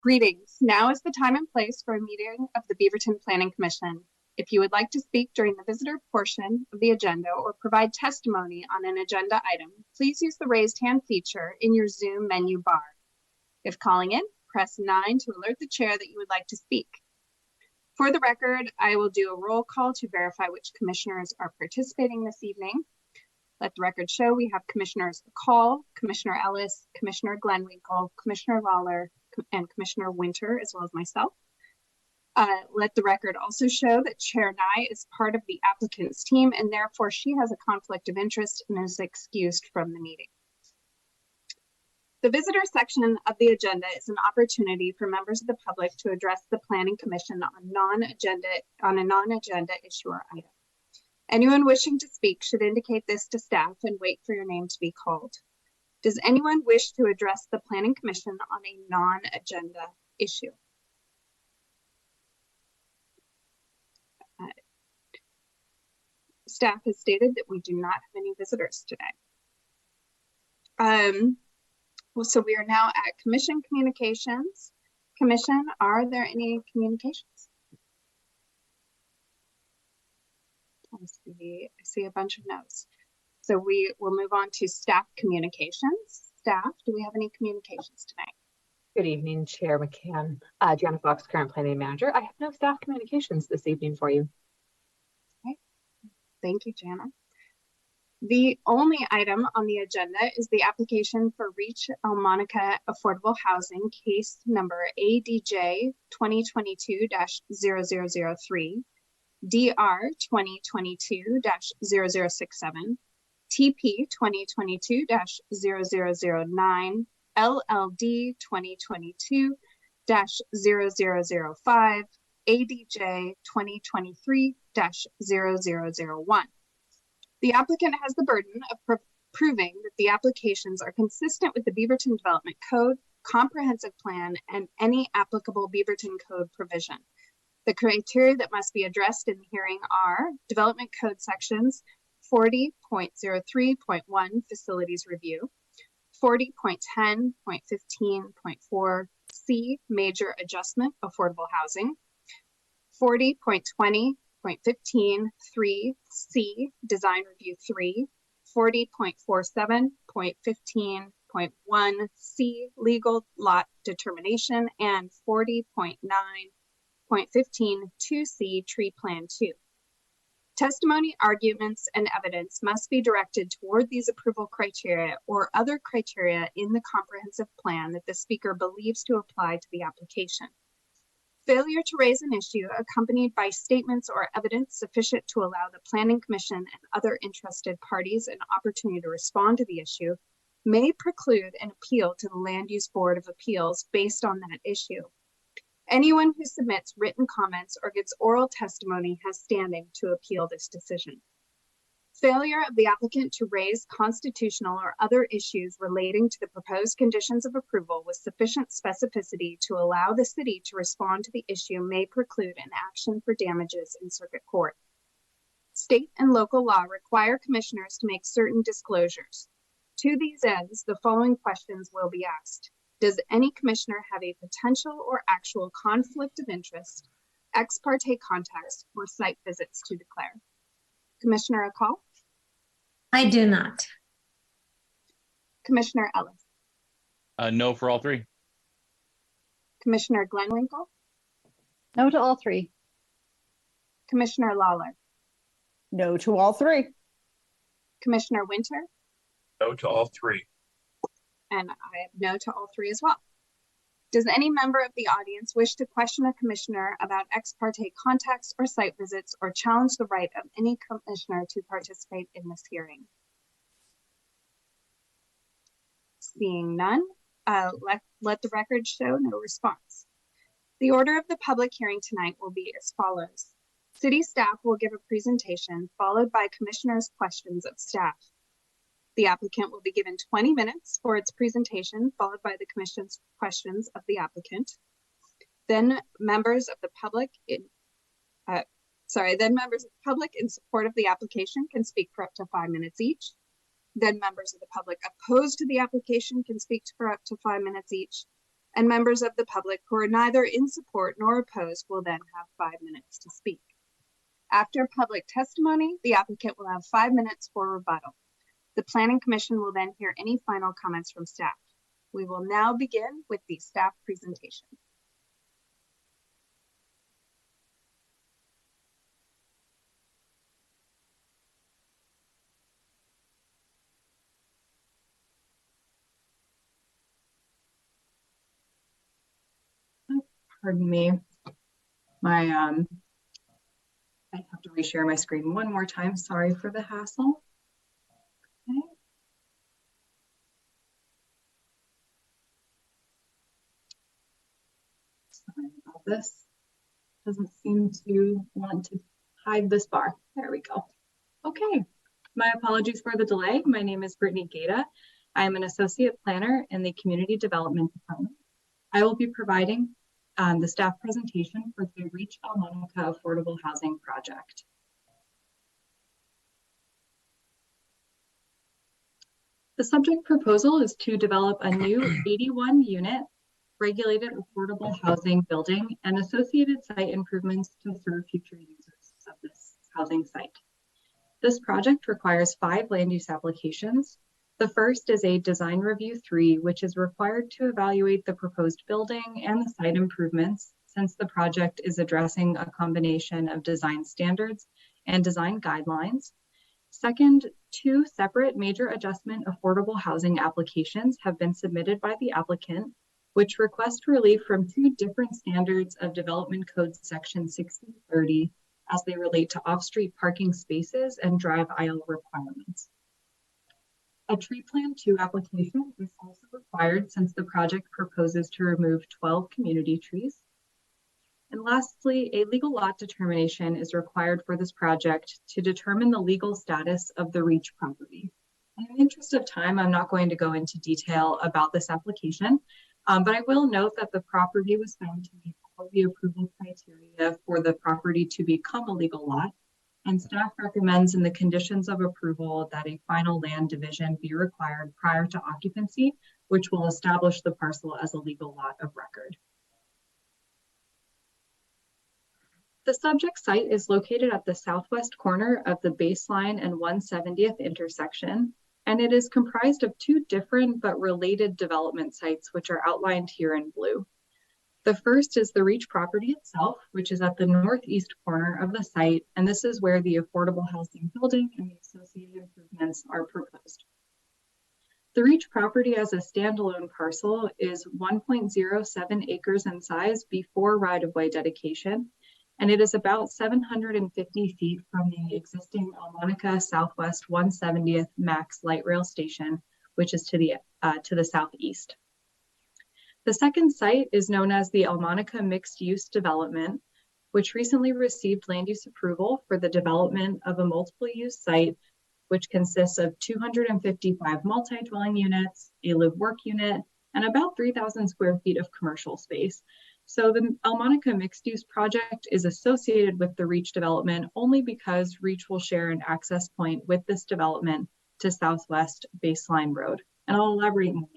Greetings. Now is the time and place for a meeting of the Beaverton Planning Commission. If you would like to speak during the visitor portion of the agenda or provide testimony on an agenda item, please use the raised hand feature in your Zoom menu bar. If calling in, press 9 to alert the chair that you would like to speak. For the record, I will do a roll call to verify which commissioners are participating this evening. Let the record show we have Commissioners McCall, Commissioner Ellis, Commissioner Glenwinkle, Commissioner Lawler, and Commissioner Winter, as well as myself. Let the record also show that Chair Nye is part of the applicant's team, and therefore she has a conflict of interest and is excused from the meeting. The visitor section of the agenda is an opportunity for members of the public to address the Planning Commission on a non-agenda issue or item. Anyone wishing to speak should indicate this to staff and wait for your name to be called. Does anyone wish to address the Planning Commission on a non-agenda issue? Staff has stated that we do not have any visitors today. So we are now at Commission Communications. Commission, are there any communications? I see a bunch of no's. So we will move on to staff communications. Staff, do we have any communications tonight? Good evening, Chair McCann. Jana Fox, current planning manager. I have no staff communications this evening for you. Okay. Thank you, Jana. The only item on the agenda is the application for Reach El Monica Affordable Housing, case number ADJ 2022-0003, DR 2022-0067, TP 2022-0009, LLD 2022-0005, ADJ 2023-0001. The applicant has the burden of proving that the applications are consistent with the Beaverton Development Code, comprehensive plan, and any applicable Beaverton Code provision. The criteria that must be addressed in the hearing are Development Code sections 40.03.1 Facilities Review, 40.10.15.4 Major Adjustment Affordable Housing, 40.20.15.3 Design Review 3, 40.47.15.1 Legal Lot Determination, and 40.9.15.2 Tree Plan 2. Testimony, arguments, and evidence must be directed toward these approval criteria or other criteria in the comprehensive plan that the speaker believes to apply to the application. Failure to raise an issue accompanied by statements or evidence sufficient to allow the Planning Commission and other interested parties an opportunity to respond to the issue may preclude an appeal to the Land Use Board of Appeals based on that issue. Anyone who submits written comments or gives oral testimony has standing to appeal this decision. Failure of the applicant to raise constitutional or other issues relating to the proposed conditions of approval with sufficient specificity to allow the city to respond to the issue may preclude an action for damages in circuit court. State and local law require commissioners to make certain disclosures. To these ends, the following questions will be asked. Does any commissioner have a potential or actual conflict of interest, ex parte contacts, or site visits to declare? Commissioner Akal? I do not. Commissioner Ellis? No for all three. Commissioner Glenwinkle? No to all three. Commissioner Lawler? No to all three. Commissioner Winter? No to all three. And I have no to all three as well. Does any member of the audience wish to question a commissioner about ex parte contacts or site visits or challenge the right of any commissioner to participate in this hearing? Seeing none, let the record show no response. The order of the public hearing tonight will be as follows. City staff will give a presentation followed by commissioners' questions of staff. The applicant will be given 20 minutes for its presentation, followed by the commission's questions of the applicant. Then members of the public in support of the application can speak for up to 5 minutes each. Then members of the public opposed to the application can speak for up to 5 minutes each. and members of the public who are neither in support nor opposed will then have 5 minutes to speak. After public testimony, the applicant will have 5 minutes for rebuttal. The Planning Commission will then hear any final comments from staff. We will now begin with the staff presentation. Pardon me. I have to reshare my screen one more time. Sorry for the hassle. Okay. Sorry about this. Doesn't seem to want to hide this bar. There we go. Okay. My apologies for the delay. My name is Brittany Gaeta. I am an associate planner in the Community Development Department. I will be providing the staff presentation for the Reach Almonica Affordable Housing Project. The subject proposal is to develop a new 81-unit regulated affordable housing building and associated site improvements to serve future users of this housing site. This project requires 5 land use applications. The first is a design review 3, which is required to evaluate the proposed building and the site improvements, since the project is addressing a combination of design standards and design guidelines. Second, 2 separate major adjustment affordable housing applications have been submitted by the applicant, which request relief from 2 different standards of Development Code Section 1630 as they relate to off-street parking spaces and drive aisle requirements. A Tree Plan 2 application is also required since the project proposes to remove 12 community trees. And lastly, a legal lot determination is required for this project to determine the legal status of the Reach property. In the interest of time, I'm not going to go into detail about this application, but I will note that the property was found to meet all the approval criteria for the property to become a legal lot. And staff recommends in the conditions of approval that a final land division be required prior to occupancy, which will establish the parcel as a legal lot of record. The subject site is located at the southwest corner of the Baseline and 170th intersection, and it is comprised of 2 different but related development sites, which are outlined here in blue. The first is the Reach property itself, which is at the northeast corner of the site, and this is where the affordable housing building and the associated improvements are proposed. The Reach property as a standalone parcel is 1.07 acres in size before right-of-way dedication, and it is about 750 feet from the existing Almonica Southwest 170th Max Light Rail Station, which is to the southeast. The second site is known as the Almonica Mixed Use Development, which recently received land use approval for the development of a multiple use site, which consists of 255 multi-dwelling units, a live-work unit, and about 3,000 square feet of commercial space. So the Almonica Mixed Use Project is associated with the Reach development only because Reach will share an access point with this development to Southwest Baseline Road. And I'll elaborate more.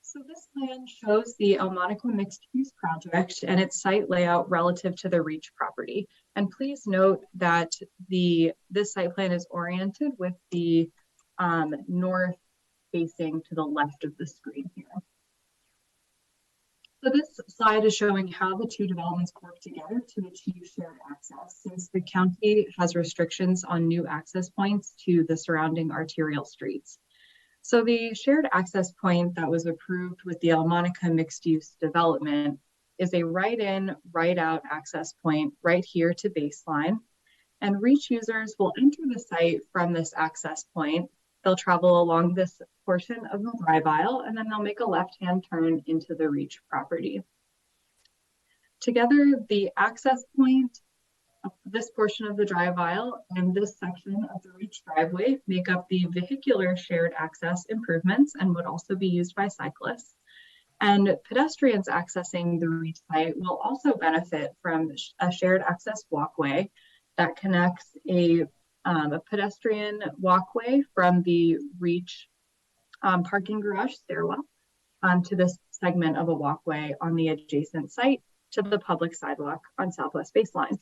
So this plan shows the Almonica Mixed Use Project and its site layout relative to the Reach property. And please note that this site plan is oriented with the north facing to the left of the screen here. So this slide is showing how the 2 developments work together to achieve shared access, since the county has restrictions on new access points to the surrounding arterial streets. So the shared access point that was approved with the Almonica Mixed Use Development is a right-in, right-out access point right here to Baseline. And Reach users will enter the site from this access point. They'll travel along this portion of the drive aisle, and then they'll make a left-hand turn into the Reach property. Together, the access point, this portion of the drive aisle, and this section of the Reach driveway make up the vehicular shared access improvements and would also be used by cyclists. And pedestrians accessing the Reach site will also benefit from a shared access walkway that connects a pedestrian walkway from the Reach parking garage stairwell to this segment of a walkway on the adjacent site to the public sidewalk on Southwest Baseline.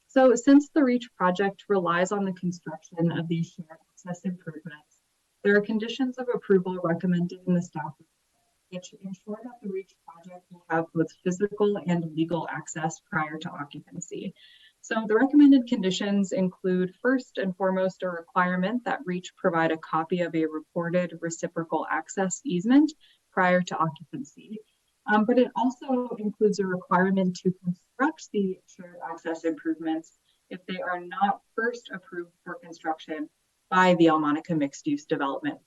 So since the REACH project relies on the construction of these shared access improvements, there are conditions of approval recommended in the staff report, which ensure that the REACH project will have both physical and legal access prior to occupancy. So the recommended conditions include, first and foremost, a requirement that REACH provide a copy of a reported reciprocal access easement prior to occupancy. But it also includes a requirement to construct the shared access improvements if they are not first approved for construction by the Elmonica Mixed Use Development.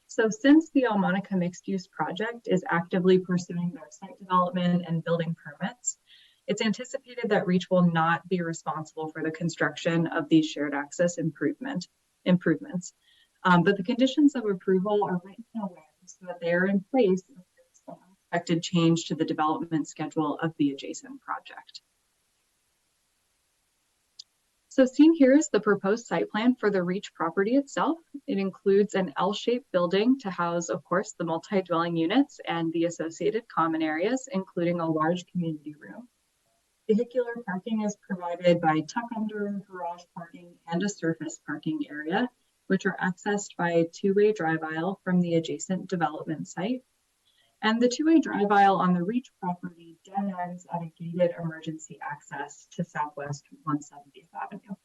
So since the Elmonica Mixed Use Project is actively pursuing their site development and building permits, it's anticipated that REACH will not be responsible for the construction of these shared access improvements. But the conditions of approval are written in a way so that they are in place if there's an unexpected change to the development schedule of the adjacent project. So seen here is the proposed site plan for the REACH property itself. It includes an L-shaped building to house, of course, the multi-dwelling units and the associated common areas, including a large community room. Vehicular parking is provided by tuck-under, garage parking, and a surface parking area, which are accessed by a two-way drive aisle from the adjacent development site. And the two-way drive aisle on the REACH property dead ends at a gated emergency access to Southwest 170th Avenue.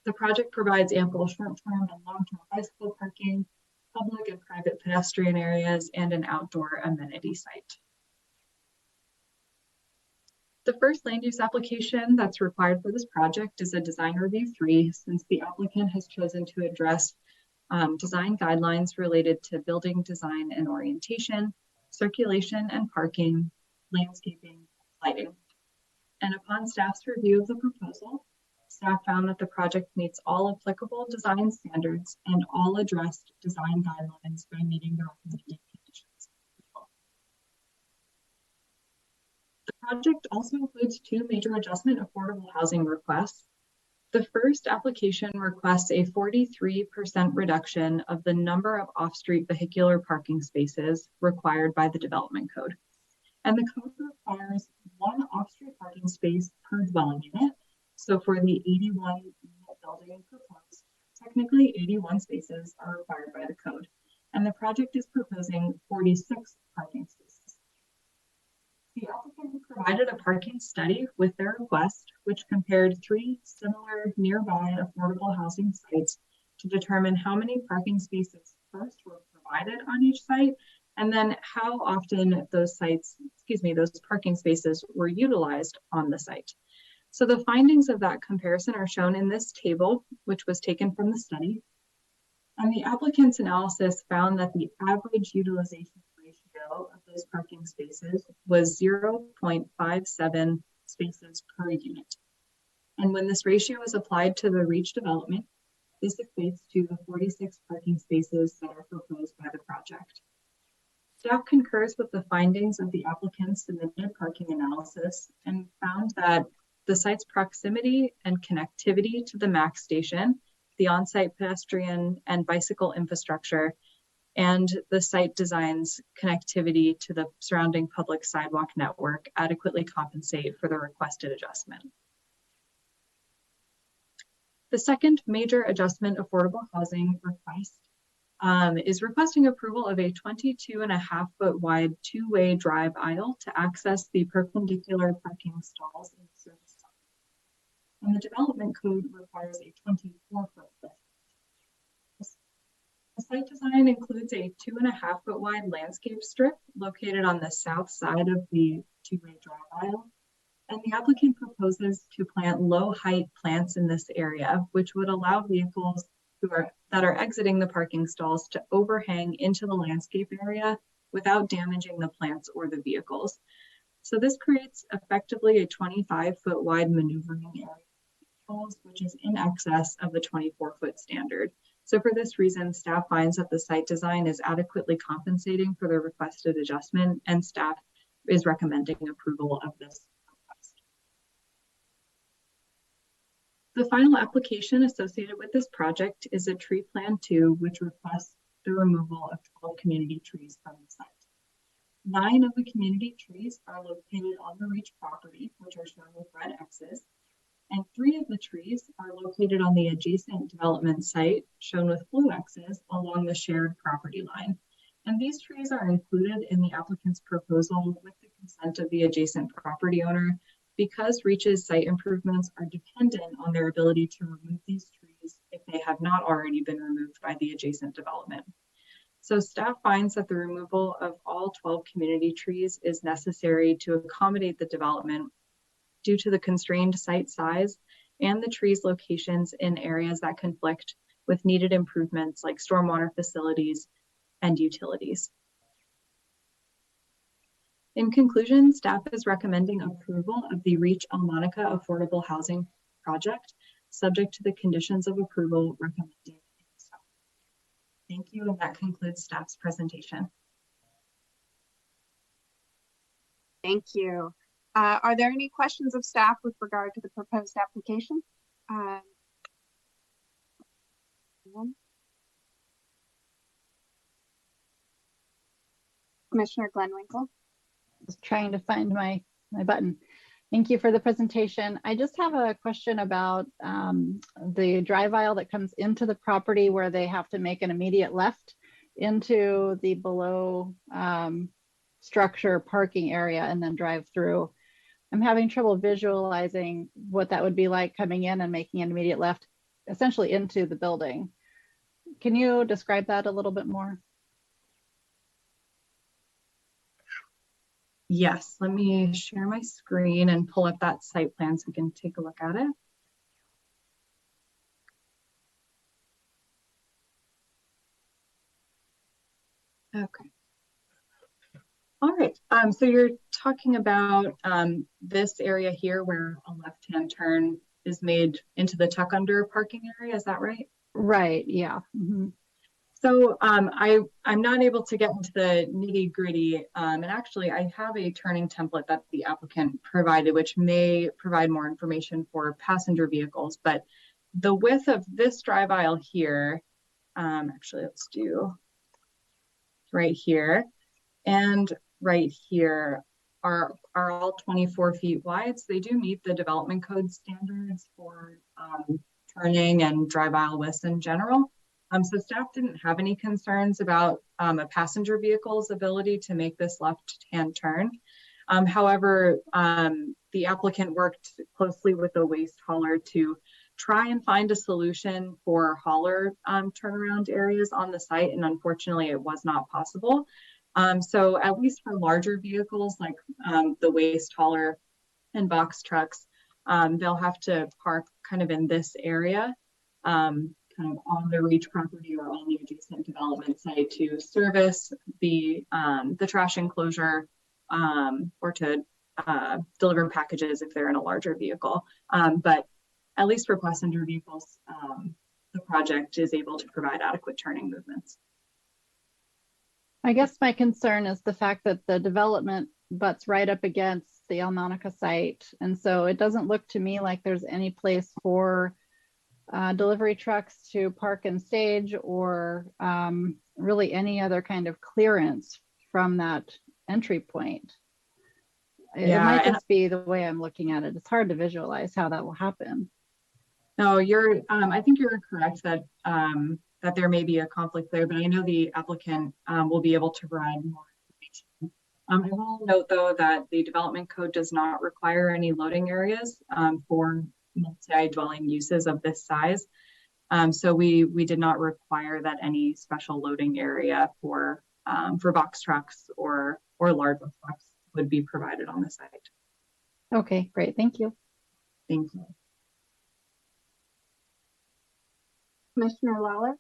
The project provides ample short-term and long-term bicycle parking, public and private pedestrian areas, and an outdoor amenity site. The first land use application that's required for this project is a design review 3, since the applicant has chosen to address design guidelines related to building design and orientation, circulation and parking, landscaping, lighting. And upon staff's review of the proposal, staff found that the project meets all applicable design standards and all addressed design guidelines by meeting the recommended conditions. The project also includes 2 major adjustment affordable housing requests. The first application requests a 43% reduction of the number of off-street vehicular parking spaces required by the development code. And the code requires 1 off-street parking space per dwelling unit. So for the 81 unit building proposed, technically 81 spaces are required by the code. And the project is proposing 46 parking spaces. The applicant provided a parking study with their request, which compared 3 similar nearby affordable housing sites to determine how many parking spaces first were provided on each site, and then how often those parking spaces were utilized on the site. So the findings of that comparison are shown in this table, which was taken from the study. And the applicant's analysis found that the average utilization ratio of those parking spaces was 0.57 spaces per unit. And when this ratio is applied to the REACH development, this equates to the 46 parking spaces that are proposed by the project. Staff concurs with the findings of the applicant's submitted parking analysis and found that the site's proximity and connectivity to the MAX station, the on-site pedestrian and bicycle infrastructure, and the site design's connectivity to the surrounding public sidewalk network adequately compensate for the requested adjustment. The second major adjustment affordable housing request is requesting approval of a 22.5-foot wide two-way drive aisle to access the perpendicular parking stalls in the service zone. And the development code requires a 24-foot width. The site design includes a 2.5-foot wide landscape strip located on the south side of the two-way drive aisle. And the applicant proposes to plant low-height plants in this area, which would allow vehicles that are exiting the parking stalls to overhang into the landscape area without damaging the plants or the vehicles. So this creates effectively a 25-foot wide maneuvering area, which is in excess of the 24-foot standard. So for this reason, staff finds that the site design is adequately compensating for the requested adjustment, and staff is recommending approval of this request. The final application associated with this project is a tree plan 2, which requests the removal of 12 community trees from the site. 9 of the community trees are located on the Reach property, which are shown with red X's, and 3 of the trees are located on the adjacent development site, shown with blue X's, along the shared property line. And these trees are included in the applicant's proposal with the consent of the adjacent property owner, because Reach's site improvements are dependent on their ability to remove these trees if they have not already been removed by the adjacent development. So staff finds that the removal of all 12 community trees is necessary to accommodate the development due to the constrained site size and the trees' locations in areas that conflict with needed improvements like stormwater facilities and utilities. In conclusion, staff is recommending approval of the Reach Almonica Affordable Housing Project, subject to the conditions of approval recommended in the staff. Thank you, and that concludes staff's presentation. Thank you. Are there any questions of staff with regard to the proposed application? Commissioner Glenwinkle. Just trying to find my button. Thank you for the presentation. I just have a question about the drive aisle that comes into the property where they have to make an immediate left into the below structure parking area and then drive through. I'm having trouble visualizing what that would be like coming in and making an immediate left essentially into the building. Can you describe that a little bit more? Yes, let me share my screen and pull up that site plan so we can take a look at it. Okay. All right, so you're talking about this area here where a left-hand turn is made into the tuck under parking area, is that right? Right, yeah. Mm-hmm. So I'm not able to get into the nitty gritty, and actually I have a turning template that the applicant provided, which may provide more information for passenger vehicles, but the width of this drive aisle here, actually let's do right here, and right here are all 24 feet wide. So they do meet the development code standards for turning and drive aisle widths in general. So staff didn't have any concerns about a passenger vehicle's ability to make this left-hand turn. However, the applicant worked closely with the waste hauler to try and find a solution for hauler turnaround areas on the site, and unfortunately it was not possible. So at least for larger vehicles like the waste hauler and box trucks, they'll have to park kind of in this area, kind of on the Reach property or on the adjacent development site to service the trash enclosure or to deliver packages if they're in a larger vehicle. But at least for passenger vehicles, the project is able to provide adequate turning movements. I guess my concern is the fact that the development butts right up against the Almonica site. And so it doesn't look to me like there's any place for delivery trucks to park and stage or really any other kind of clearance from that entry point. It might just be the way I'm looking at it. It's hard to visualize how that will happen. No, you're, I think you're correct that that there may be a conflict there, but I know the applicant will be able to provide more information. I will note though that the development code does not require any loading areas for multi-dwelling uses of this size. So we did not require that any special loading area for box trucks or large trucks would be provided on the site. Okay, great, thank you. Thank you. Commissioner Lawler.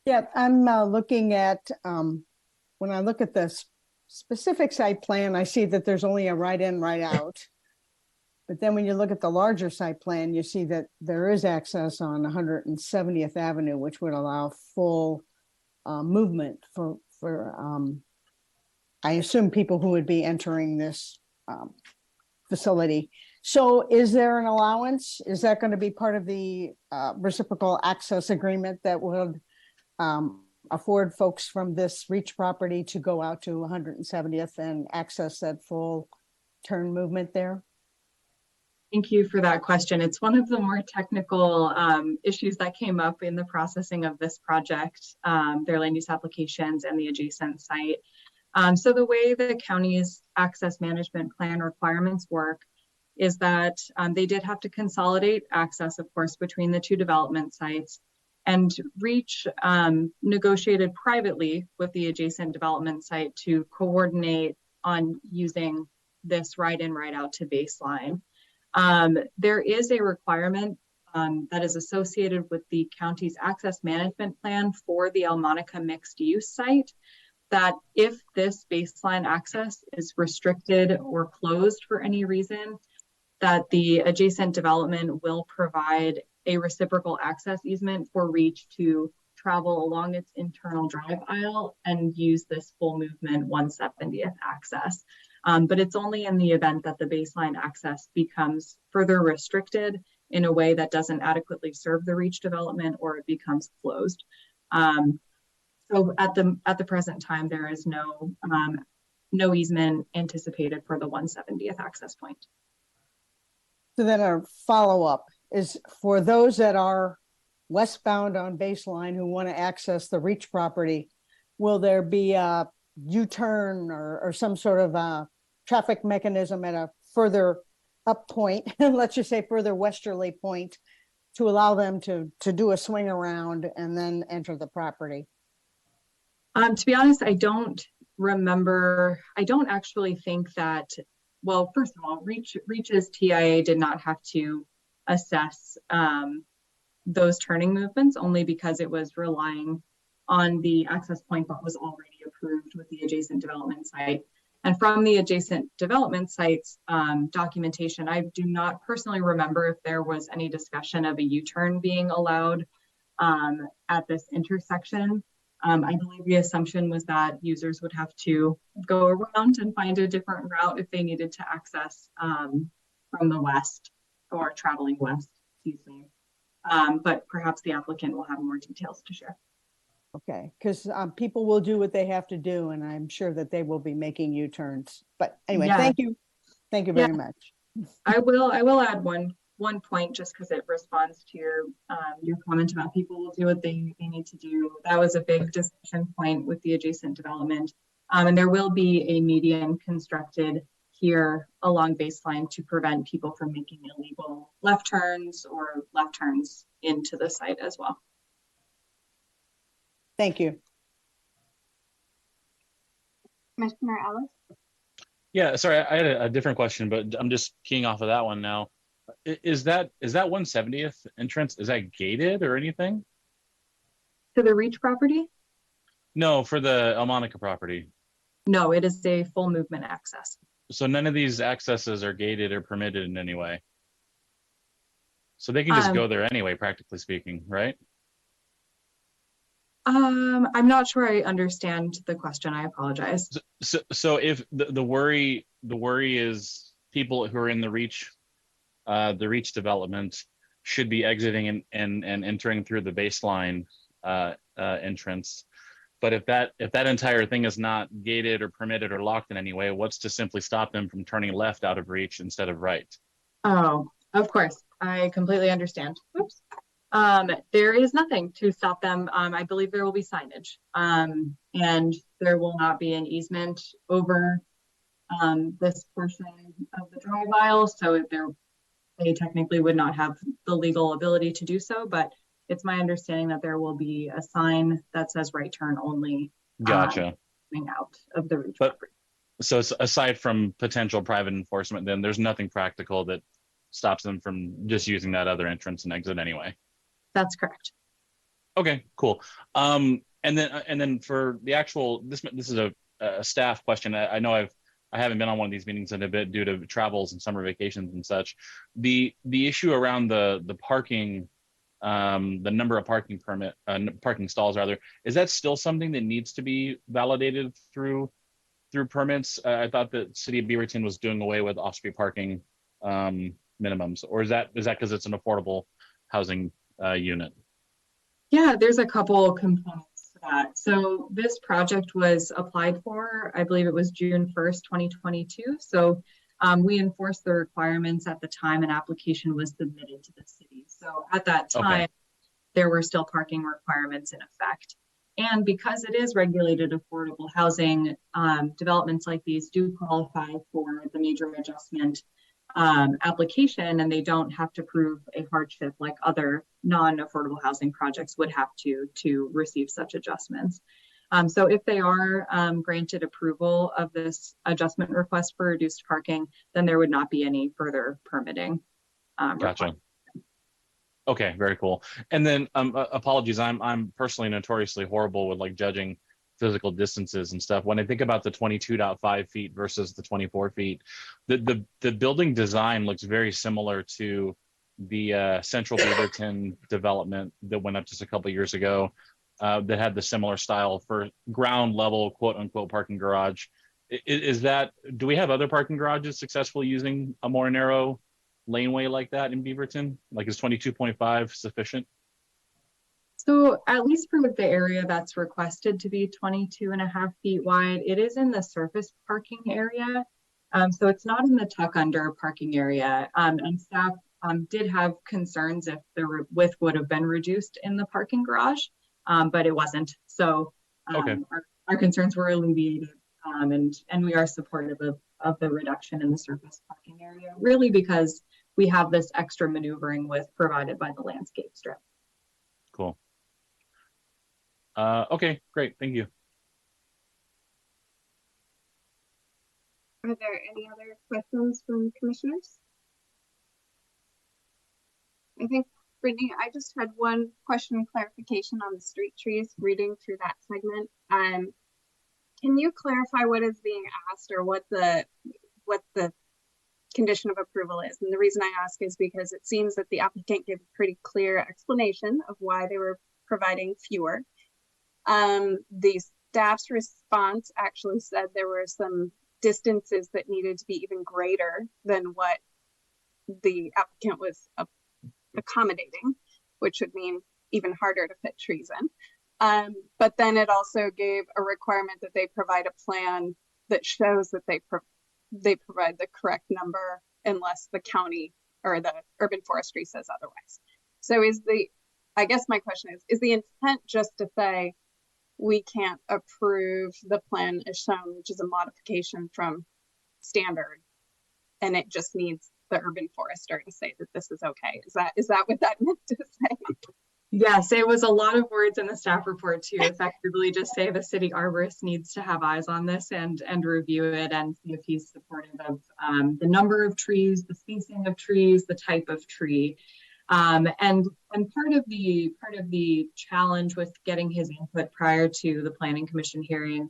Yeah, I'm looking at, when I look at the specific site plan, I see that there's only a right in, right out. But then when you look at the larger site plan, you see that there is access on 170th Avenue, which would allow full movement for I assume people who would be entering this facility. So is there an allowance? Is that going to be part of the reciprocal access agreement that would afford folks from this Reach property to go out to 170th and access that full turn movement there? Thank you for that question. It's one of the more technical issues that came up in the processing of this project, their land use applications and the adjacent site. So the way the county's access management plan requirements work is that they did have to consolidate access, of course, between the two development sites, and Reach negotiated privately with the adjacent development site to coordinate on using this right in, right out to baseline. There is a requirement that is associated with the county's access management plan for the El Monica mixed use site, that if this baseline access is restricted or closed for any reason, that the adjacent development will provide a reciprocal access easement for Reach to travel along its internal drive aisle and use this full movement 170th access. But it's only in the event that the baseline access becomes further restricted in a way that doesn't adequately serve the Reach development or it becomes closed. So at the present time, there is no easement anticipated for the 170th access point. So then a follow-up is for those that are westbound on Baseline who want to access the Reach property, will there be a U-turn or some sort of a traffic mechanism at a further up point, let's just say further westerly point, to allow them to do a swing around and then enter the property? To be honest, I don't remember. I don't actually think that, well, first of all, Reach's TIA did not have to assess those turning movements only because it was relying on the access point that was already approved with the adjacent development site. And from the adjacent development site's documentation, I do not personally remember if there was any discussion of a U-turn being allowed at this intersection. I believe the assumption was that users would have to go around and find a different route if they needed to access from the west or traveling west, excuse me. But perhaps the applicant will have more details to share. Okay, because people will do what they have to do, and I'm sure that they will be making U-turns. But anyway, Yeah. Thank you. Thank you very much. I will add one point just because it responds to your comment about people will do what they need to do. That was a big discussion point with the adjacent development. And there will be a median constructed here along Baseline to prevent people from making illegal left turns or left turns into the site as well. Thank you. Commissioner Ellis? Yeah, sorry, I had a different question, but I'm just keying off of that one now. Is that 170th entrance, is that gated or anything? To the Reach property? No, for the El Monica property. No, it is a full movement access. So none of these accesses are gated or permitted in any way. So they can just go there anyway, practically speaking, right? I'm not sure I understand the question. I apologize. So if the worry is people who are in the Reach development should be exiting and entering through the Baseline entrance. But if that entire thing is not gated or permitted or locked in any way, what's to simply stop them from turning left out of Reach instead of right? Oh, of course. I completely understand. Oops. There is nothing to stop them. I believe there will be signage and there will not be an easement over this portion of the drive aisle. So they technically would not have the legal ability to do so, but it's my understanding that there will be a sign that says right turn only. Gotcha. Coming out of the Reach But property. so aside from potential private enforcement, then there's nothing practical that stops them from just using that other entrance and exit anyway. That's correct. Okay, cool. And then for the actual, this is a staff question. I know I haven't been on one of these meetings in a bit due to travels and summer vacations and such. The issue around the parking, the number of parking stalls rather, is that still something that needs to be validated through permits? I thought that City of Beaverton was doing away with off-street parking minimums, or is that because it's an affordable housing unit? Yeah, there's a couple components to that. So this project was applied for, I believe it was June 1st, 2022. So we enforced the requirements at the time an application was submitted to the city. So at that time, there were still parking requirements in effect. And because it is regulated affordable housing, developments like these do qualify for the major adjustment application, and they don't have to prove a hardship like other non-affordable housing projects would have to receive such adjustments. So if they are granted approval of this adjustment request for reduced parking, then there would not be any further permitting. Gotcha. Okay, very cool. And then apologies, I'm personally notoriously horrible with like judging physical distances and stuff. When I think about the 22.5 feet versus the 24 feet, the building design looks very similar to the Central Beaverton development that went up just a couple of years ago, that had the similar style for ground level, quote unquote, parking garage. Do we have other parking garages successfully using a more narrow laneway like that in Beaverton? Like, is 22.5 sufficient? So at least for the area that's requested to be 22.5 feet wide, it is in the surface parking area. So it's not in the tuck under parking area. And staff did have concerns if the width would have been reduced in the parking garage, but it wasn't. So our concerns were alleviated, and we are supportive of the reduction in the surface parking area, really because we have this extra maneuvering width provided by the landscape strip. Cool. Okay, great. Thank you. Are there any other questions from commissioners? I think, Brittany, I just had one question clarification on the street trees, reading through that segment. Can you clarify what is being asked, or what the condition of approval is? And the reason I ask is because it seems that the applicant gave a pretty clear explanation of why they were providing fewer. The staff's response actually said there were some distances that needed to be even greater than what the applicant was accommodating, which would mean even harder to fit trees in. But then it also gave a requirement that they provide a plan that shows that they provide the correct number unless the county or the urban forestry says otherwise. So I guess my question is the intent just to say we can't approve the plan as shown, which is a modification from standard, and it just needs the urban forester to say that this is okay? Is that what that meant to say? Yes, it was a lot of words in the staff report to effectively just say the city arborist needs to have eyes on this and review it and see if he's supportive of the number of trees, the spacing of trees, the type of tree. And part of the challenge with getting his input prior to the planning commission hearing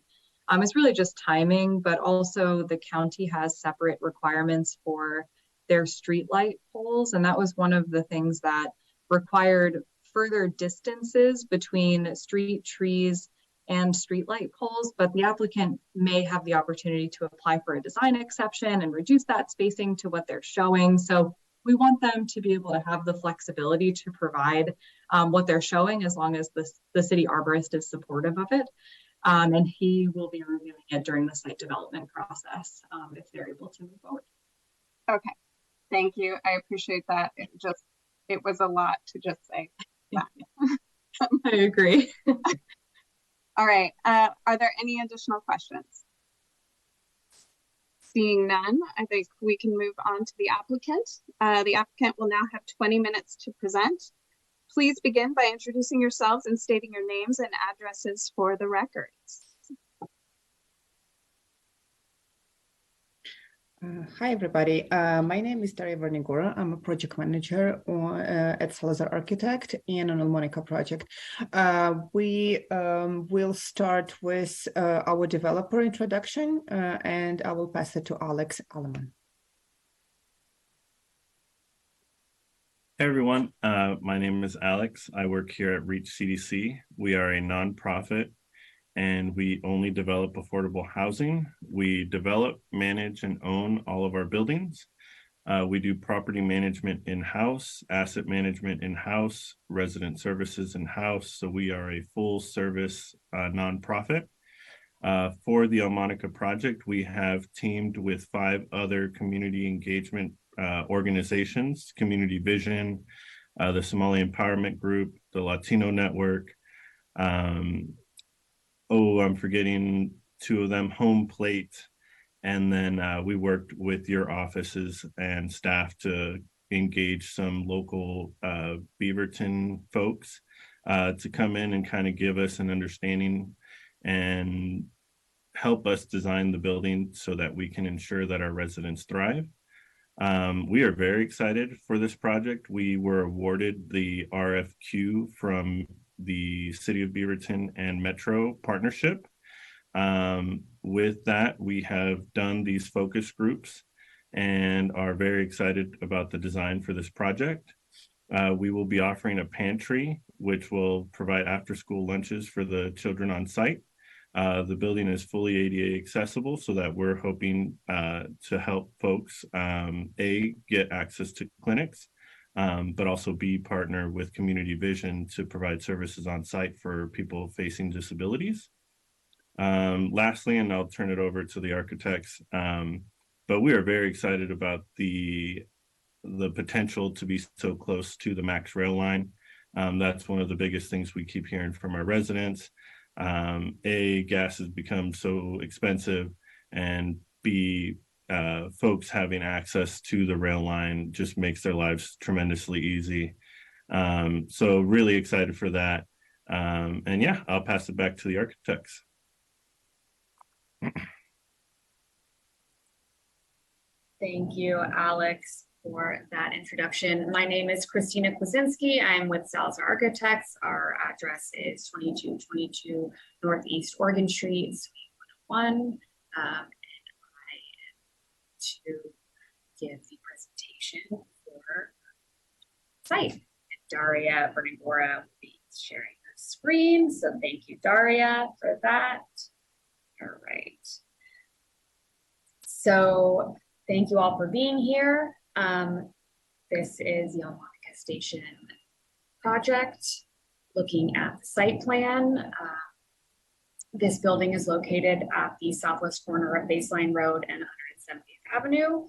is really just timing, but also the county has separate requirements for their street light poles. And that was one of the things that required further distances between street trees and street light poles, but the applicant may have the opportunity to apply for a design exception and reduce that spacing to what they're showing. So we want them to be able to have the flexibility to provide what they're showing, as long as the city arborist is supportive of it. And he will be reviewing it during the site development process if they're able to move forward. Okay, thank you. I appreciate that. It was a lot to just say that. I agree. All right, are there any additional questions? Seeing none, I think we can move on to the applicant. The applicant will now have 20 minutes to present. Please begin by introducing yourselves and stating your names and addresses for the records. Hi, everybody. My name is Daria Vernigora. I'm a project manager at Salazar Architect and on Elmonica project. We will start with our developer introduction, and I will pass it to Alex Alleman. Hey, everyone. My name is Alex. I work here at Reach CDC. We are a nonprofit, and we only develop affordable housing. We develop, manage, and own all of our buildings. We do property management in-house, asset management in-house, resident services in-house. So we are a full service nonprofit. For the Almonica project, we have teamed with 5 other community engagement organizations, Community Vision, the Somali Empowerment Group, the Latino Network. I'm forgetting 2 of them, Home Plate. And then we worked with your offices and staff to engage some local Beaverton folks to come in and kind of give us an understanding and help us design the building so that we can ensure that our residents thrive. We are very excited for this project. We were awarded the RFQ from the City of Beaverton and Metro partnership. With that, we have done these focus groups and are very excited about the design for this project. We will be offering a pantry, which will provide after-school lunches for the children on site. The building is fully ADA accessible, so that we're hoping to help folks, A, get access to clinics, but also B, partner with Community Vision to provide services on site for people facing disabilities. Lastly, and I'll turn it over to the architects, but we are very excited about the potential to be so close to the MAX rail line. That's one of the biggest things we keep hearing from our residents. A, gas has become so expensive, and B, folks having access to the rail line just makes their lives tremendously easy. So really excited for that. And yeah, I'll pass it back to the architects. Thank you, Alex, for that introduction. My name is Christina Kwasinski. I'm with Salazar Architects. Our address is 2222 Northeast Oregon Street, Suite 101. And I am to give the presentation for site. And Daria Bernagora will be sharing her screen. So thank you, Daria, for that. All right. So thank you all for being here. This is the Almonica Station project. Looking at the site plan, this building is located at the southwest corner of Baseline Road and 170th Avenue.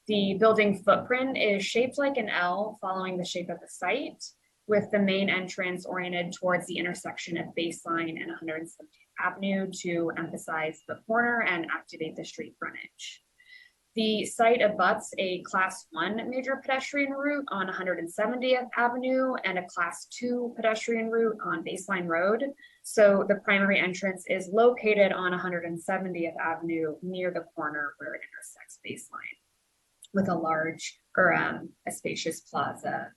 The building footprint is shaped like an L, following the shape of the site, with the main entrance oriented towards the intersection of Baseline and 170th Avenue to emphasize the corner and activate the street frontage. The site abuts a Class 1 major pedestrian route on 170th Avenue and a Class 2 pedestrian route on Baseline Road. So the primary entrance is located on 170th Avenue near the corner where it intersects Baseline, with a large or a spacious plaza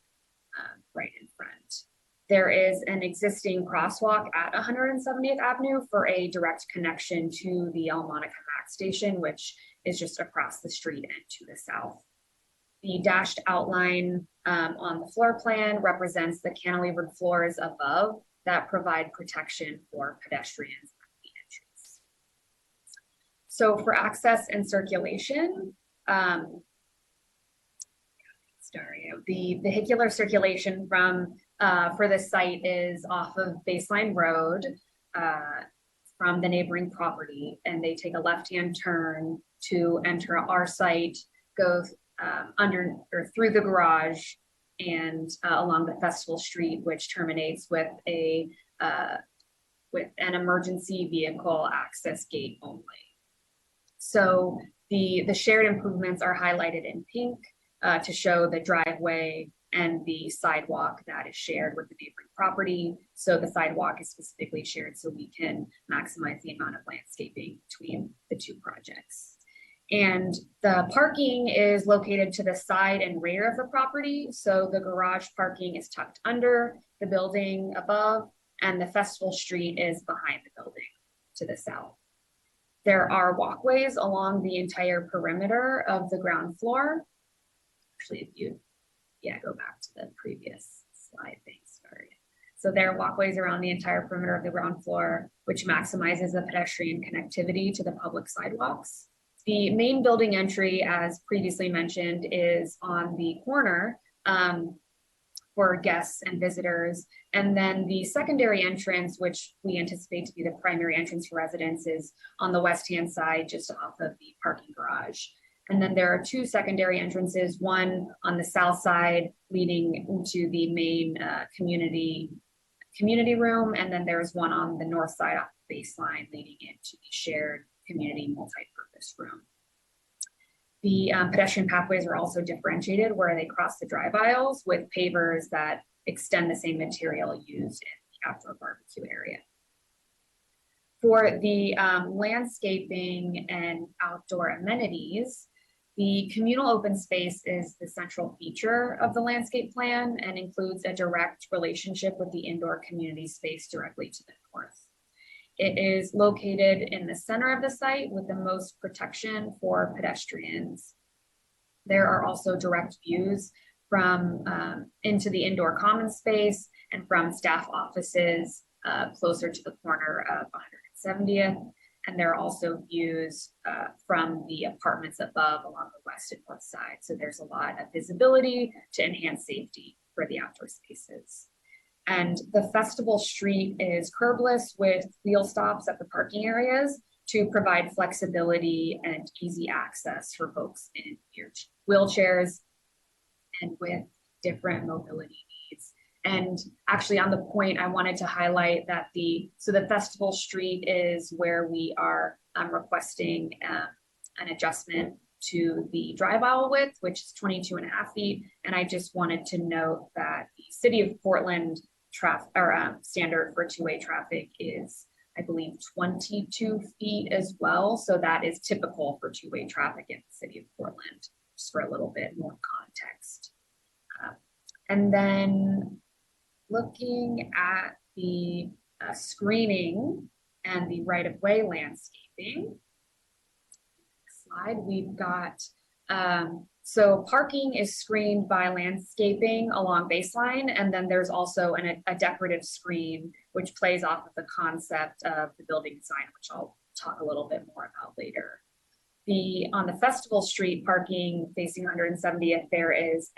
right in front. There is an existing crosswalk at 170th Avenue for a direct connection to the Almonica MAX station, which is just across the street and to the south. The dashed outline on the floor plan represents the cantilevered floors above that provide protection for pedestrians at the entrance. So for access and circulation, the vehicular circulation for this site is off of Baseline Road from the neighboring property, and they take a left-hand turn to enter our site, go under or through the garage and along the Festival Street, which terminates with an emergency vehicle access gate only. So the shared improvements are highlighted in pink to show the driveway and the sidewalk that is shared with the neighboring property. So the sidewalk is specifically shared so we can maximize the amount of landscaping between the two projects. And the parking is located to the side and rear of the property. So the garage parking is tucked under the building above, and the Festival Street is behind the building to the south. There are walkways along the entire perimeter of the ground floor. Actually, if you go back to the previous slide. Thanks, Daria. So there are walkways around the entire perimeter of the ground floor, which maximizes the pedestrian connectivity to the public sidewalks. The main building entry, as previously mentioned, is on the corner for guests and visitors. And then the secondary entrance, which we anticipate to be the primary entrance for residents, is on the west-hand side, just off of the parking garage. And then there are two secondary entrances, one on the south side leading into the main community room, and then there's one on the north side off the baseline leading into the shared community multi-purpose room. The pedestrian pathways are also differentiated where they cross the drive aisles with pavers that extend the same material used in the outdoor barbecue area. For the landscaping and outdoor amenities, the communal open space is the central feature of the landscape plan and includes a direct relationship with the indoor community space directly to the north. It is located in the center of the site with the most protection for pedestrians. There are also direct views from into the indoor common space and from staff offices closer to the corner of 170th. And there are also views from the apartments above along the west and north side. So there's a lot of visibility to enhance safety for the outdoor spaces. And the festival street is curbless with wheel stops at the parking areas to provide flexibility and easy access for folks in wheelchairs and with different mobility needs. And actually on the point, I wanted to highlight that the festival street is where we are requesting an adjustment to the drive aisle width, which is 22.5 feet. And I just wanted to note that the City of Portland standard for two-way traffic is, I believe, 22 feet as well. So that is typical for two-way traffic in the City of Portland, just for a little bit more context. And then looking at the screening and the right-of-way landscaping, next slide, we've got, so parking is screened by landscaping along baseline, and then there's also a decorative screen, which plays off of the concept of the building design, which I'll talk a little bit more about later. On the Festival Street parking facing 170th, there is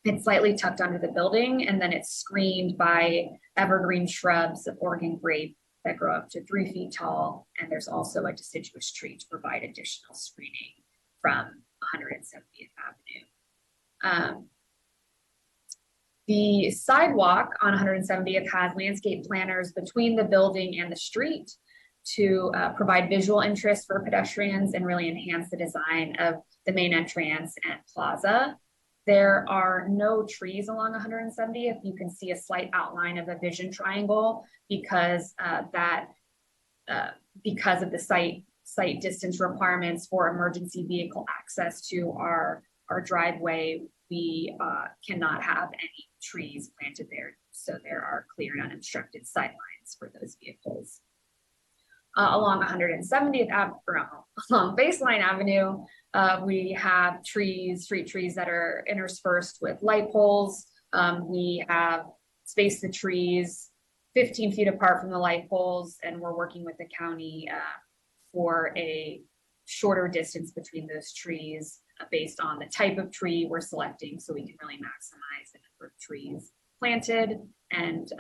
it's slightly tucked under the building, and then it's screened by evergreen shrubs of Oregon grape that grow up to 3 feet tall. And there's also a deciduous tree to provide additional screening from 170th Avenue. The sidewalk on 170th has landscape planters between the building and the street to provide visual interest for pedestrians and really enhance the design of the main entrance and plaza. There are no trees along 170th. You can see a slight outline of a vision triangle because of the site distance requirements for emergency vehicle access to our driveway. We cannot have any trees planted there, so there are clear and unobstructed sidelines for those vehicles. Along 170th along Baseline Avenue, we have street trees that are interspersed with light poles. We have spaced the trees 15 feet apart from the light poles, and we're working with the county for a shorter distance between those trees based on the type of tree we're selecting, so we can really maximize the number of trees planted. And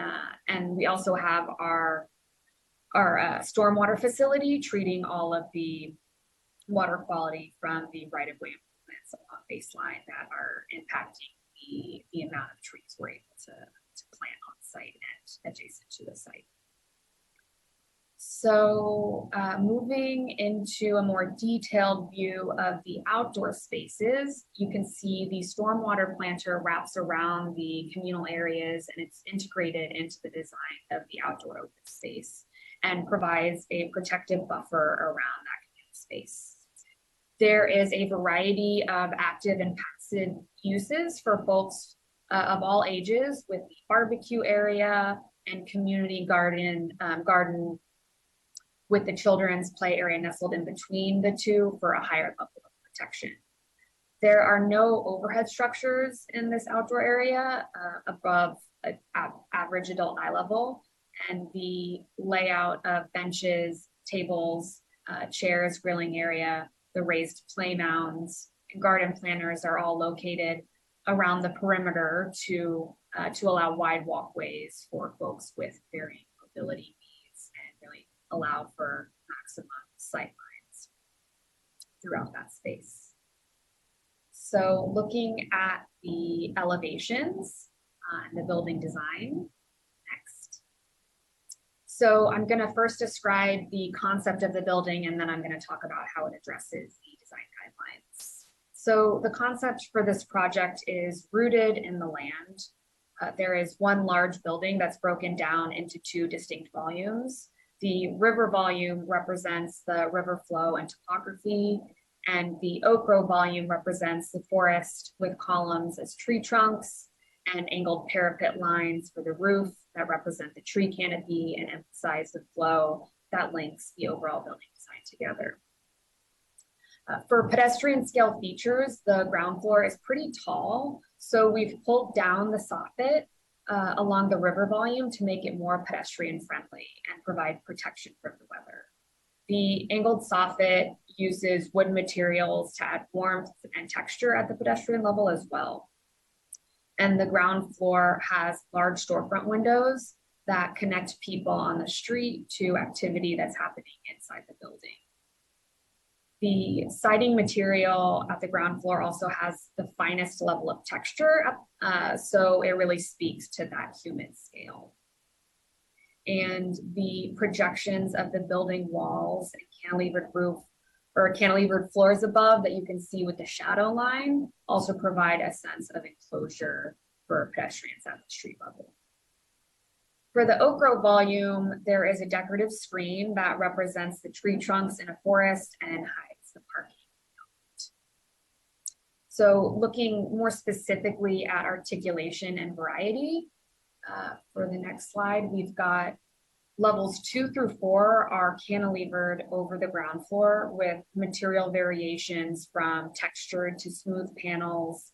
we also have our stormwater facility treating all of the water quality from the right-of-way improvements along Baseline that are impacting the amount of trees we're able to plant on site and adjacent to the site. So moving into a more detailed view of the outdoor spaces, you can see the stormwater planter wraps around the communal areas, and it's integrated into the design of the outdoor open space and provides a protective buffer around that communal space. There is a variety of active and passive uses for folks of all ages, with the barbecue area and community garden with the children's play area nestled in between the two for a higher level of protection. There are no overhead structures in this outdoor area above average adult eye level, and the layout of benches, tables, chairs, grilling area, the raised play mounds, and garden planters are all located around the perimeter to allow wide walkways for folks with varying mobility needs and really allow for maximum sight lines throughout that space. So looking at the elevations and the building design next. So I'm going to first describe the concept of the building, and then I'm going to talk about how it addresses the design guidelines. So the concept for this project is rooted in the land. There is one large building that's broken down into two distinct volumes. The river volume represents the river flow and topography, and the oak grove volume represents the forest with columns as tree trunks and angled parapet lines for the roof that represent the tree canopy and emphasize the flow that links the overall building design together. For pedestrian scale features, the ground floor is pretty tall, so we've pulled down the soffit along the river volume to make it more pedestrian friendly and provide protection from the weather. The angled soffit uses wood materials to add warmth and texture at the pedestrian level as well. And the ground floor has large storefront windows that connect people on the street to activity that's happening inside the building. The siding material at the ground floor also has the finest level of texture, so it really speaks to that human scale. And the projections of the building walls and cantilevered roof or cantilevered floors above that you can see with the shadow line also provide a sense of enclosure for pedestrians at the street level. For the oak grove volume, there is a decorative screen that represents the tree trunks in a forest and hides the parking. So looking more specifically at articulation and variety, for the next slide, we've got levels 2 through 4 are cantilevered over the ground floor with material variations from textured to smooth panels,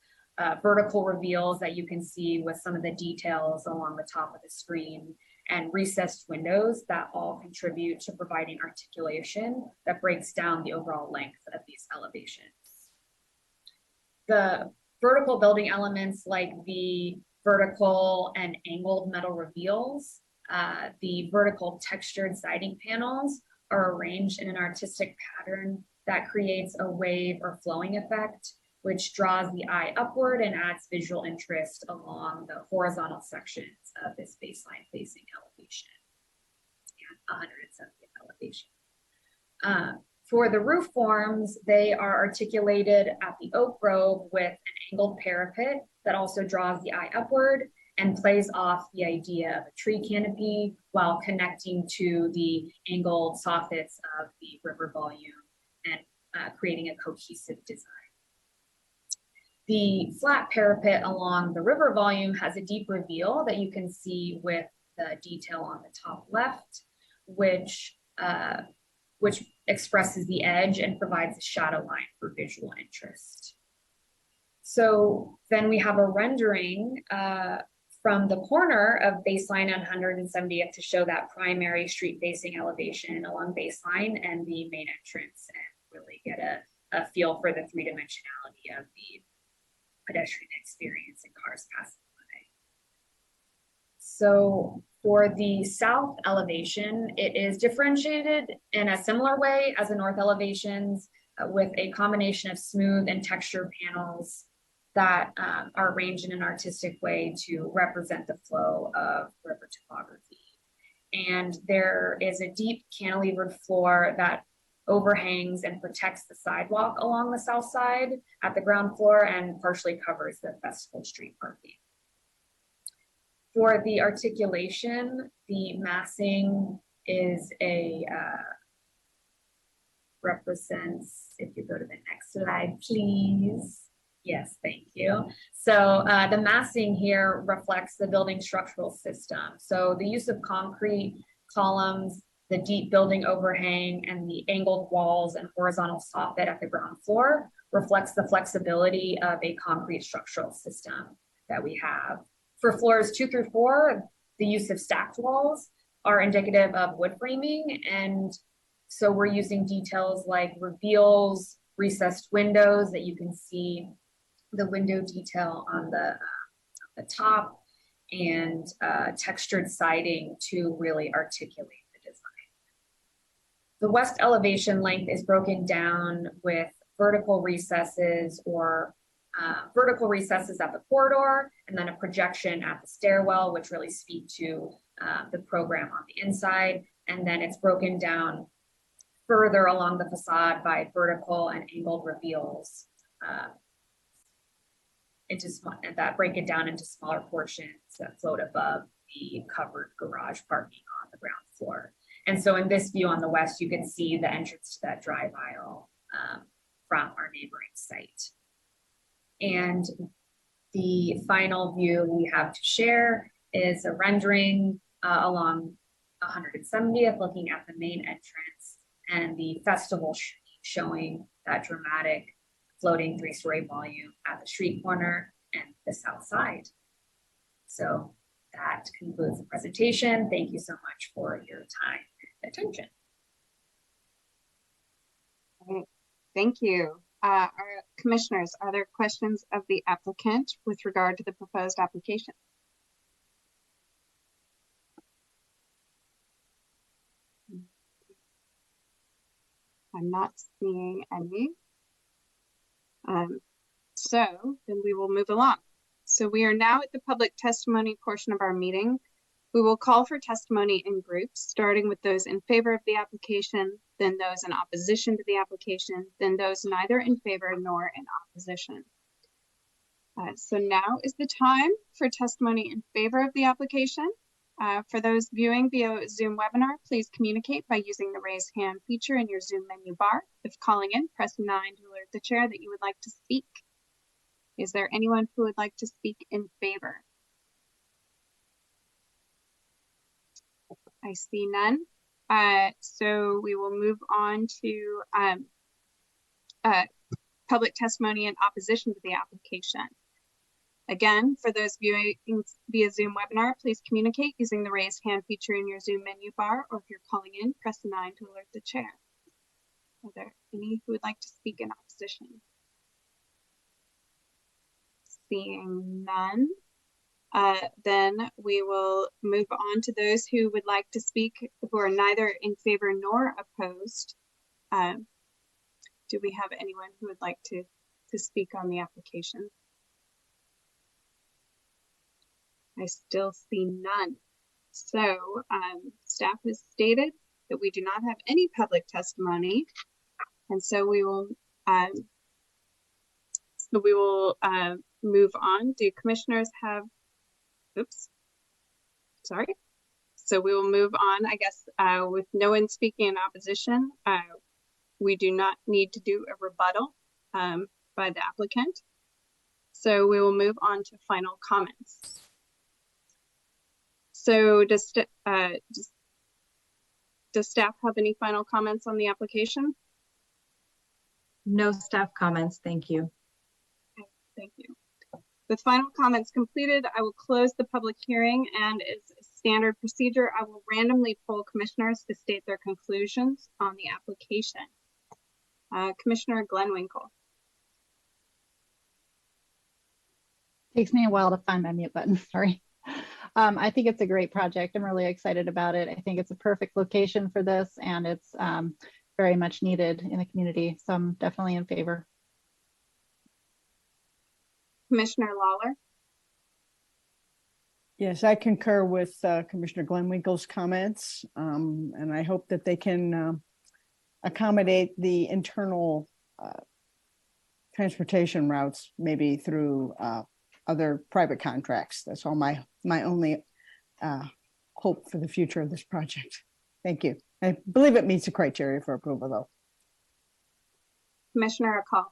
vertical reveals that you can see with some of the details along the top of the screen, and recessed windows that all contribute to providing articulation that breaks down the overall length of these elevations. The vertical building elements like the vertical and angled metal reveals, the vertical textured siding panels are arranged in an artistic pattern that creates a wave or flowing effect, which draws the eye upward and adds visual interest along the horizontal sections of this baseline facing elevation and 170th elevation. For the roof forms, they are articulated at the oak grove with an angled parapet that also draws the eye upward and plays off the idea of a tree canopy while connecting to the angled soffits of the river volume and creating a cohesive design. The flat parapet along the river volume has a deep reveal that you can see with the detail on the top left, which expresses the edge and provides a shadow line for visual interest. So then we have a rendering from the corner of baseline and 170th to show that primary street facing elevation along baseline and the main entrance, and really get a feel for the three-dimensionality of the pedestrian experience and cars passing by. So for the south elevation, it is differentiated in a similar way as the north elevations with a combination of smooth and textured panels that are arranged in an artistic way to represent the flow of river topography. And there is a deep cantilevered floor that overhangs and protects the sidewalk along the south side at the ground floor and partially covers the Festival Street parking. For the articulation, the massing is represents, if you go to the next slide, please. Yes, thank you. So the massing here reflects the building structural system. So the use of concrete columns, the deep building overhang, and the angled walls and horizontal soffit at the ground floor reflects the flexibility of a concrete structural system that we have. For floors 2 through 4, the use of stacked walls are indicative of wood framing, and So we're using details like reveals, recessed windows that you can see the window detail on the top, and textured siding to really articulate the design. The west elevation length is broken down with vertical recesses or vertical recesses at the corridor, and then a projection at the stairwell, which really speak to the program on the inside. And then it's broken down further along the facade by vertical and angled reveals that break it down into smaller portions that float above the covered garage parking on the ground floor. And so in this view on the west, you can see the entrance to that drive aisle from our neighboring site. And the final view we have to share is a rendering along 170th, looking at the main entrance and the festival street, showing that dramatic floating 3-story volume at the street corner and the south side. So that concludes the presentation. Thank you so much for your time and attention. Great. Thank you. Our commissioners, are there questions of the applicant with regard to the proposed application? I'm not seeing any. So then we will move along. So we are now at the public testimony portion of our meeting. We will call for testimony in groups, starting with those in favor of the application, then those in opposition to the application, then those neither in favor nor in opposition. So now is the time for testimony in favor of the application. For those viewing via Zoom webinar, please communicate by using the raise hand feature in your Zoom menu bar. If calling in, press 9 to alert the chair that you would like to speak. Is there anyone who would like to speak in favor? I see none. So we will move on to public testimony in opposition to the application. Again, for those viewing via Zoom webinar, please communicate using the raise hand feature in your Zoom menu bar, or if you're calling in, press 9 to alert the chair. Are there any who would like to speak in opposition? Seeing none, then we will move on to those who would like to speak who are neither in favor nor opposed. Do we have anyone who would like to speak on the application? I still see none. So staff has stated that we do not have any public testimony, and so we will move on. Do commissioners have? Oops. Sorry. So we will move on. I guess with no one speaking in opposition, we do not need to do a rebuttal by the applicant. So we will move on to final comments. So does staff have any final comments on the application? No staff comments, thank you. Okay, thank you. With final comments completed, I will close the public hearing, and as a standard procedure, I will randomly poll commissioners to state their conclusions on the application. Commissioner Glenwinkle. Takes me a while to find my mute button, sorry. I think it's a great project. I'm really excited about it. I think it's a perfect location for this, and it's very much needed in the community. So I'm definitely in favor. Commissioner Lawler. Yes, I concur with Commissioner Glenwinkle's comments, and I hope that they can accommodate the internal transportation routes, maybe through other private contracts. That's all my only hope for the future of this project. Thank you. I believe it meets the criteria for approval, though. Commissioner Akal.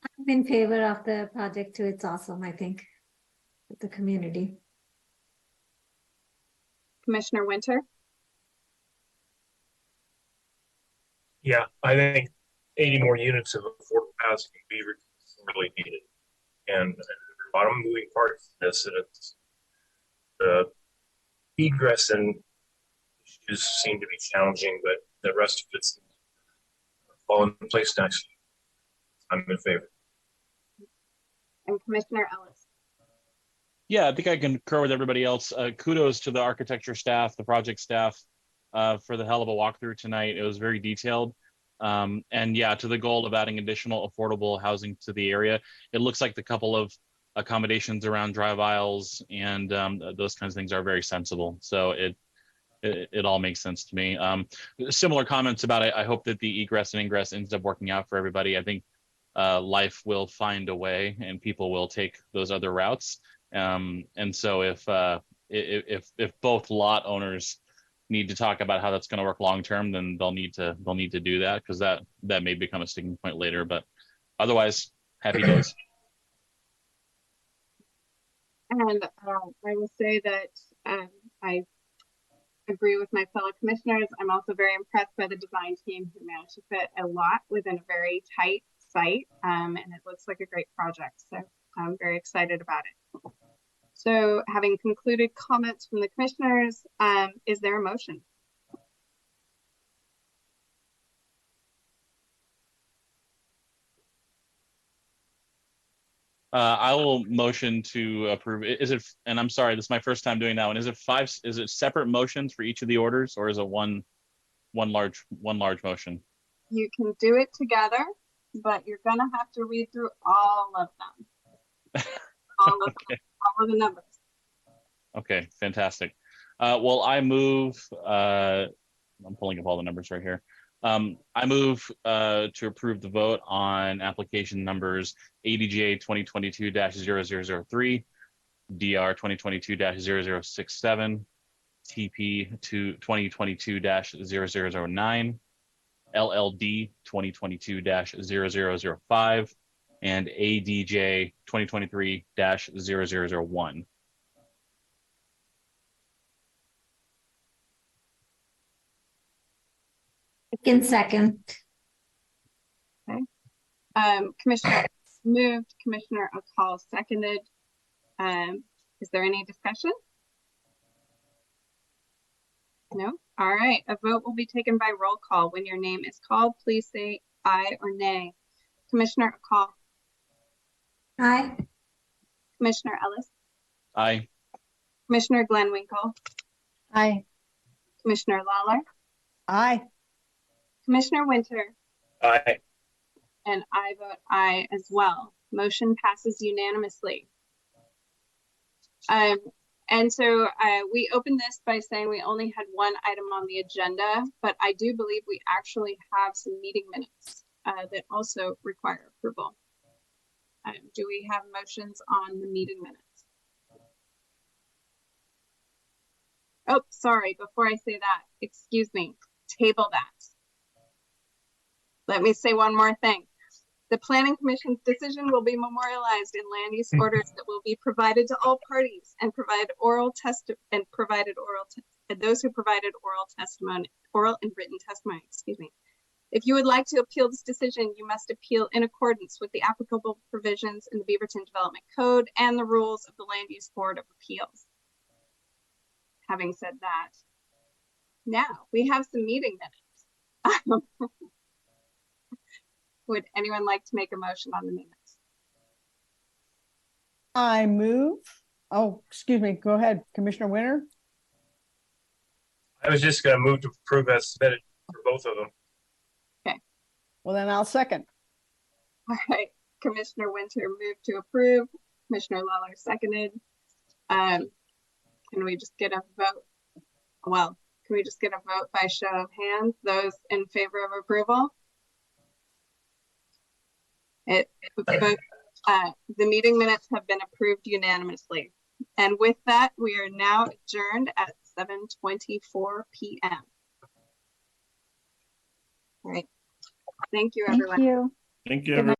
I'm in favor of the project too. It's awesome, I think, with the community. Commissioner Winter. Yeah, I think 80 more units of affordable housing in Beaverton is really needed. And there are a lot of moving parts to this, and it's the egress and seem to be challenging, but the rest of it's fall into place nicely. I'm in favor. And Commissioner Ellis. Yeah, I think I concur with everybody else. Kudos to the architecture staff, the project staff, for the hell of a walkthrough tonight. It was very detailed. And yeah, to the goal of adding additional affordable housing to the area. It looks like the couple of accommodations around drive aisles and those kinds of things are very sensible. So it all makes sense to me. Similar comments about it. I hope that the egress and ingress ends up working out for everybody. I think life will find a way and people will take those other routes. And so if both lot owners need to talk about how that's going to work long term, then they'll need to do that, because that may become a sticking point later. But otherwise, happy days. And I will say that I agree with my fellow commissioners. I'm also very impressed by the design team who managed to fit a lot within a very tight site, and it looks like a great project. So I'm very excited about it. So having concluded comments from the commissioners, is there a motion? I will motion to approve. Is it? And I'm sorry, this is my first time doing that one. Is it separate motions for each of the orders, or is it one large motion? You can do it together, but you're gonna have to read through all of them. All of the numbers. Okay, fantastic. Well, I move. I'm pulling up all the numbers right here. I move to approve the vote on application numbers ADJ 2022-0003, DR 2022-0067, TP 2022-0009, LLD 2022-0005, and ADJ 2023-0001. Second. Okay. Commissioner moved, Commissioner Akal seconded. Is there any discussion? No? All right. A vote will be taken by roll call. When your name is called, please say aye or nay. Commissioner Akal. Aye. Commissioner Ellis. Aye. Commissioner Glenwinkle. Aye. Commissioner Lawler. Aye. Commissioner Winter. Aye. And I vote aye as well. Motion passes unanimously. And so we opened this by saying we only had one item on the agenda, but I do believe we actually have some meeting minutes that also require approval. Do we have motions on the meeting minutes? Oh, sorry, before I say that, excuse me, table that. Let me say one more thing. The Planning Commission's decision will be memorialized in land use orders that will be provided to all parties and provided oral those who provided oral and written testimony, excuse me. If you would like to appeal this decision, you must appeal in accordance with the applicable provisions in the Beaverton Development Code and the rules of the Land Use Board of Appeals. Having said that, now we have some meeting minutes. Would anyone like to make a motion on the minutes? I move. Oh, excuse me. Go ahead, Commissioner Winter. I was just going to move to approve as submitted for both of them. Okay. Well, then I'll second. All right. Commissioner Winter moved to approve. Commissioner Lawler seconded. Can we just get a vote? Well, can we just get a vote by show of hands? Those in favor of approval? The meeting minutes have been approved unanimously. And with that, we are now adjourned at 7:24 p.m. All right. Thank you, everyone. Thank you. Thank you, everyone.